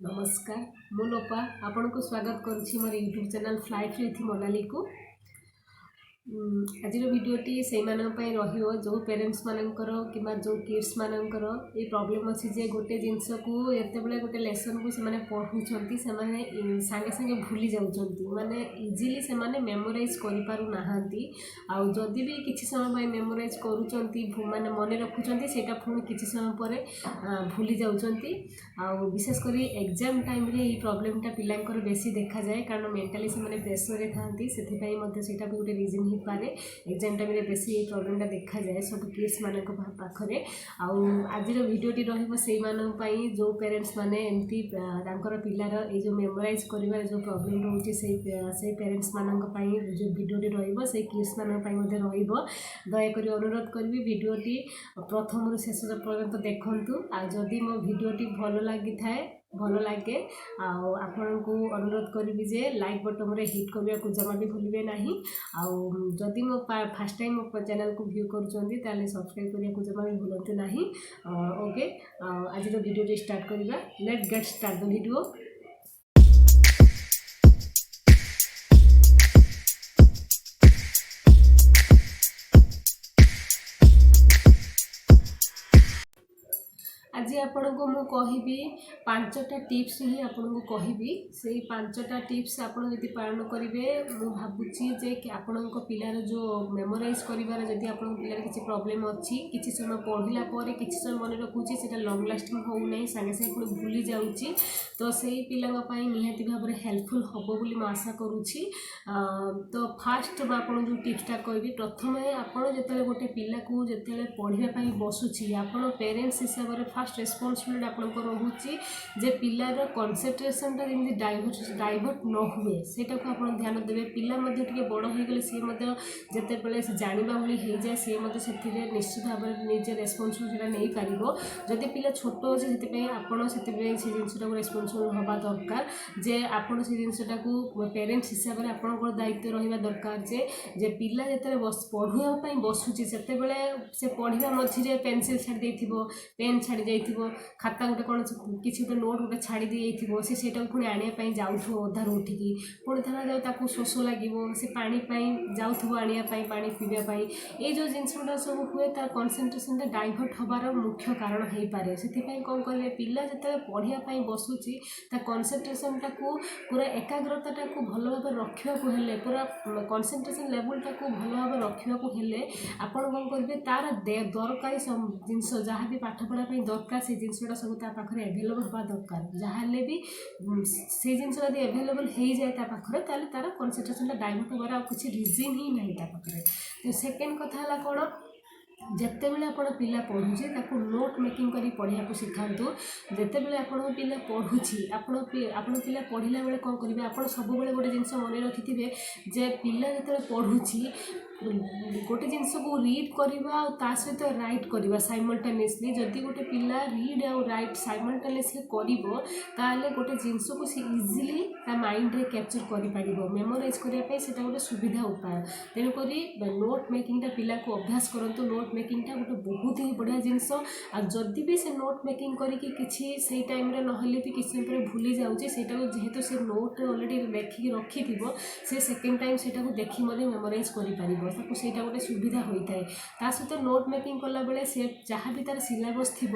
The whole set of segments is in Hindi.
नमस्कार मु लोपा आपण को स्वागत करुच्ची मोर YouTube channel fly free with Monali को। आज भिडटी से जो पेरेन्ट्स मानकर कि जो किड्स मानकर ये प्रॉब्लम अच्छी जे गोटे जिनस को एत गोटे लेसन को से पढ़ुंट से सांगे सांगे भूली जाऊँच माने इजिली से मेमोराइज कर जदि भी किसी समय मेमोराइज करें मन रखुंट से पुणी किसी समय पर भूली जाऊँच विशेषकर एग्जाम टाइम रे ये प्रॉब्लमटा पिलांकर बेसी देखा जाए कारण मेंटली से प्रेसर था से भी गोटे रिजन ही पारे एग्जाम टाइम बेसी ये प्रॉब्लमटा देखा जाए सब किड्स मान पाखे। आज भिडटी रही जो पेरेन्ट्स माने एमती पिलार ये जो मेमोराइज कर जो प्रॉब्लम रोचे से पेरेन्ट्स मान जो भिडटी रही किड्स मान दयाक अनुरोध करी भिडटी प्रथम शेष पर्यंत देखूँ। जदि मो भिडटी भल लगी था भल लगे आपण को अनुरोध करी जे लाइक बटन रे हिट करने को जमा भी भूलिए ना। जदि मो फास्ट टाइम मो चैनल को व्यू कर सब्सक्राइब करने को जमा भी भूलते ना। ओके आज वीडियो स्टार्ट करवा। Let's get start the video. आज आपण को मु कहि 5टा टिप्स ही आपण को कहि से 5टा टिप्स आपण यदि पालन करेंगे मु भावुची जे कि आपण पिलार जो मेमोराइज करिवार जदि आपण पिलार किसी प्रॉब्लम अच्छी किसी समय पढ़ला पर किसी समय मन रखुची से लॉन्ग लास्टिंग हो नहीं सांगे सांगे पुणी भूली जाऊँगी तो से पिला निहाती भाव में हेल्पफुल हम बोली मैं आशा करुँची। तो फास्ट आपन जो टिप्सटा कहि प्रथम आपड़ जो गोटे पिला को जो पढ़ाई बसुची आपड़ पेरेन्ट्स हिसाब से फास्ट रेस्पॉन्सिबिलिटी आपको रोचे जे पिलार कनसेंट्रेशनटा जमी डाइवर्ट न हुए सेटा को आप ध्यान देवे। पिला टे बड़ हो गले सी जिते से जानवा भाई हो जाए सी निश्चित भाव में निजे रेस्पॉन्सिबिलिटी नहीं पार। जदि पिला छोट अच्छे से आपड़ से जिनटा को रेस्पॉन्सिबल हवा दरकार जे आपड़ से जिनटा को पेरेन्ट्स हिसाब से आप दायित्व रहा दरकार जे पिला जिते पढ़ाई बसुची से पढ़ा मझे पेनसिल छाड़ी पेन छाड़ी जाइथिबो खाता गोटे कौन किसी गोटे नोट गोटे छाड़ी दी जाइथिबो से पुणी आने जाऊँ अधार उठिकी पुणी धर जाऊ ताकू शोष लगे से पानी जाऊँ आने पानी पीवाई ये जो जिनस गुड़ा सब हुए तार कनसेंट्रेशनटा डाइवर्ट हबार मुख्य कारण हो पाए। से कौन करेंगे पिला जिते पढ़ाई बसुची कनसेंट्रेशनटा को पूरा एकाग्रता को भल भाव रखा पूरा कनसेंट्रेशन लेवलटा को भल भाव रखा आपड़ कौन करेंगे तार दरकारी जिनस जहाँ भी पाठ पढ़ा दरकार से जिनसा सब पाखे एभेलेबल हवा दरकार जहाँ भी से जिन एभेलेबल हो जाए पाखे तार कनसेंट्रेशनटा डाइवर्ट होबार किसी रिजन ही ना पाखे। तो सेकेंड कथा है कौन जिते बड़े आप पिला पढ़ुचे नोट मेकिंग कर पढ़ा को शिखातु जिते बड़े आप पिला पढ़ुची आपण पिला पढ़ला बेले कौन करेंगे आप सब गोटे जिन मन रखि जे पिला जो पढ़ुची गोटे जिनस को रीड करवा सहित राइट करवा साइमल्टेनियसली जदि गोटे पिला रीड आउ राइट साइमल्टेनियसली कर गोटे जिनस को सी इजिली माइंड रे कैप्चर कर मेमोराइज करने से गोटे सुविधा उपाय। तेणुक नोट मेकिंगटा पिला को अभ्यास करूँ। नोट मेकिंगटा गोटे बहुत ही बढ़िया जिनस जदि भी से नोट मेकिंग करके से टाइम नहले भी किसी भूली जाऊँगी से जेहेतु से नोट अलरेडी लेखिकी रखि से सेकेंड टाइम से देखी मेमोराइज कर सेटा गोटे सुविधा होता है। ता सहित नोट मेकिंग कला बेले से जहाँ भी तार सिलेबस थी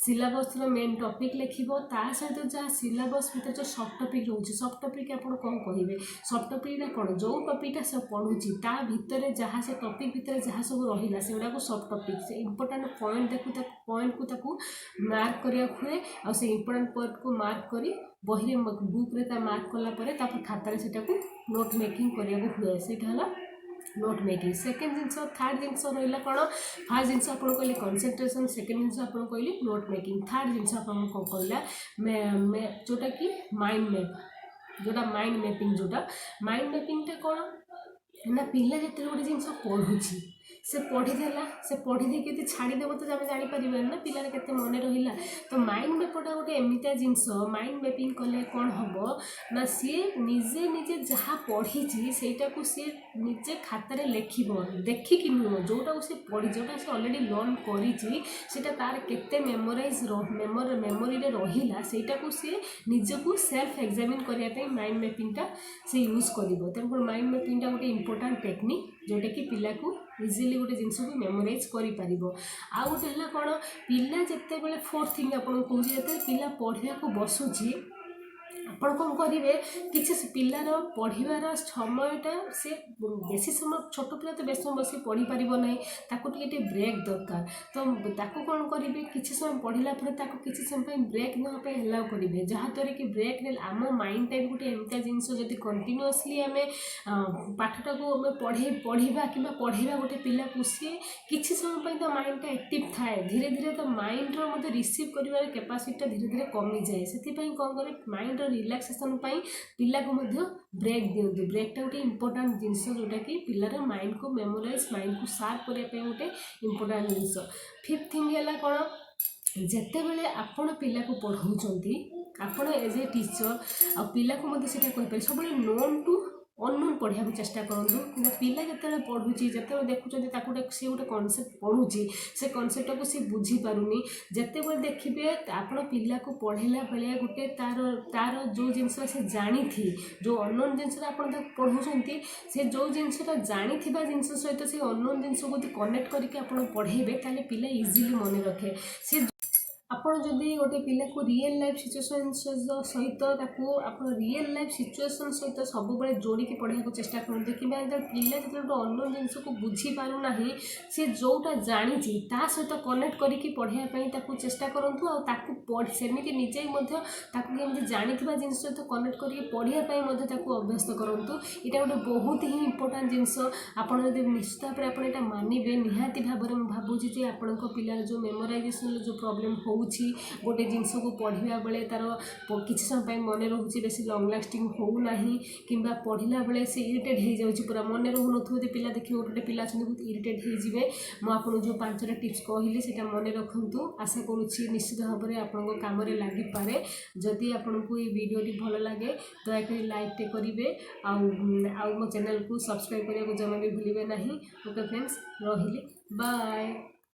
सिलेबस मेन टॉपिक लिखिबो ता सहित जहाँ सिलेबस भीतर जो सब टॉपिक रोचे सब टॉपिक आप कौन कहे सब टॉपिक कौन जो टॉपिकटा सब पढ़ुची ता भितर जहाँ से टॉपिक भितर जहाँ सब रहा से गुड़ा सब टॉपिक से इंपोर्टेंट पॉइंट को मार्क करिया हुए आ से इंपोर्टेंट पॉइंट को मार्क करी बही बुक रे मार्क कला खातार से नोट मेकिंग करिया हुए से नोट मेकिंग। सेकेंड जिनस थर्ड जिनस रहा कौन फास्ट जिनस आप कहली कनसेंट्रेशन सेकेंड जिनस आप कहली नोट मेकिंग थर्ड जिनस आप कहला जोटा कि माइंड मैप जोटा माइंड मैपिंग जोटा माइंड मैपिंगटा कौन ना पिला जो गोटे जिनस पढ़ुची से पढ़ीदेला से पढ़ी देकी यदि छाड़ीदेव तो आम जापर ना पिलार केते मन रहा। तो माइंड मैपटा गोटे एमती जिनस माइंड मैपिंग कले कौन हम ना सी निजे निजे जहाँ पढ़ी सेटा को सी निजे खातार लिखब देखिकी नुह जोटा को सी पढ़ी जोटा से अलरेडी लर्न करा तार केते मेमोराइज मेमोरी रहा सेटा को सी निजक सेल्फ एग्जामिन करने माइंड मैपिंगटा से यूज कर। तेणुकर माइंड मैपिंगटा गोटे इंपोर्टाट टेक्निक जोटा कि पिला को इजिली गोटे जिनस को मेमोराइज कर। आउ गोटे है कौन पिला जिते बड़े फोर्थ थिंग आपको कहूँ जो पिला पढ़ा को बसुची ଆପଣ କ'ଣ କରିବେ କିଛି ପିଲାର ପଢ଼ିବାର ସମୟଟା ସେ ବେଶୀ ସମୟ ଛୋଟ ପିଲା ତ ବେଶୀ ସମୟ ବସି ପଢ଼ିପାରିବ ନାହିଁ ତାକୁ ଟିକେ ବ୍ରେକ୍ ଦରକାର। ତ ତାକୁ କ'ଣ କରିବେ କିଛି ସମୟ ପଢ଼ିଲା ପରେ ତାକୁ କିଛି ସମୟ ପାଇଁ ବ୍ରେକ୍ ନେବା ପାଇଁ ଆଲାଉ କରିବେ ଯାହାଦ୍ୱାରା କି ବ୍ରେକ୍ ନେଲେ ଆମ ମାଇଣ୍ଡଟା ବି ଗୋଟେ ଏମିତିଆ ଜିନିଷ ଯଦି କଣ୍ଟିନ୍ୟୁଅସଲି ଆମେ ପାଠଟାକୁ ଆମେ ପଢ଼ିବା କିମ୍ବା ପଢ଼େଇବା ଗୋଟେ ପିଲାକୁ ସିଏ କିଛି ସମୟ ପାଇଁ ତ ମାଇଣ୍ଡଟା ଆକ୍ଟିଭ୍ ଥାଏ ଧୀରେ ଧୀରେ ତ ମାଇଣ୍ଡର ମଧ୍ୟ ରିସିଭ୍ କରିବାର କାପାସିଟିଟା ଧୀରେ ଧୀରେ କମିଯାଏ। ସେଥିପାଇଁ କ'ଣ କରେ ମାଇଣ୍ଡର रिलैक्सेशन पिला को ब्रेक दिंतु ब्रेकटा गोटे इंपोर्टाट जिनस जोटा कि पिलार माइंड को मेमोराइज माइंड को शार्प करने गोटे इंपोर्टाट जिनस। फिफ्थ थिंग है कौन जिते बड़े आपण पिला को पढ़ाऊँच आपण एज ए टीचर आ पिला को कहीपर सब नोन टू अननोन पढ़ा चेष्टा करूँ कि पिला जिते पढ़ुची जिते देखुं सी गोटे कनसेप्ट पढ़ुची से कनसेप्ट को सी बुझीपारूनी जिते बड़े देखिए आप पिला को पढ़ेला बेले गोटे तार तार जो जिनस से जानी जो अननोन जिनस आप पढ़ाऊँ से जो जिनसा जानी जिनस सहित से अननोन जिनस को कनेक्ट करके आप पढ़ेबे ताले पिला इजिली मन रखे। से आपड़ जदि गोटे पिला को रियल लाइफ सिचुएसन सहित आप रियल लाइफ सिचुएसन सहित सब बड़े जोड़िकी पढ़ा को चेष्टा करते कि पिला जो अननोन जिनस को बुझीपारूना सी जोटा जानी सहित कनेक्ट करके पढ़ाई चेष्टा करूँ सेमती निजे केमी जानी जिनस सहित कनेक्ट करके पढ़ाई अभ्यस्त करूँ। यहाँ गोटे बहुत ही इंपोर्टाट जिनस आपड़ निश्चित भाव में मानवे निहाती भाव में भावुँ आपण पिलार जो मेमोराइजेसन जो प्रोब्लेम हो गोटे जिनस को पढ़ा बेले तार किसी समय मन रोचे बेसी लंग लास्टिंग होना कि पढ़ला बेले से इरिटेट हो जाऊँगी पूरा मन रोन पिला देखिए गोटे पिला बहुत इरिटेट होते मुझे जो 5टा टिप्स कहली से मन रखु आशा करुँची निश्चित भाव में आपको कम लगिपे। जदि आपन को ये वीडियोटी भल लगे दयाकोरी लाइक करेंगे आउ मो चैनल को सब्सक्राइब करने को जमा भी भूलिए ना। ओके फ्रेंड्स रही बाय।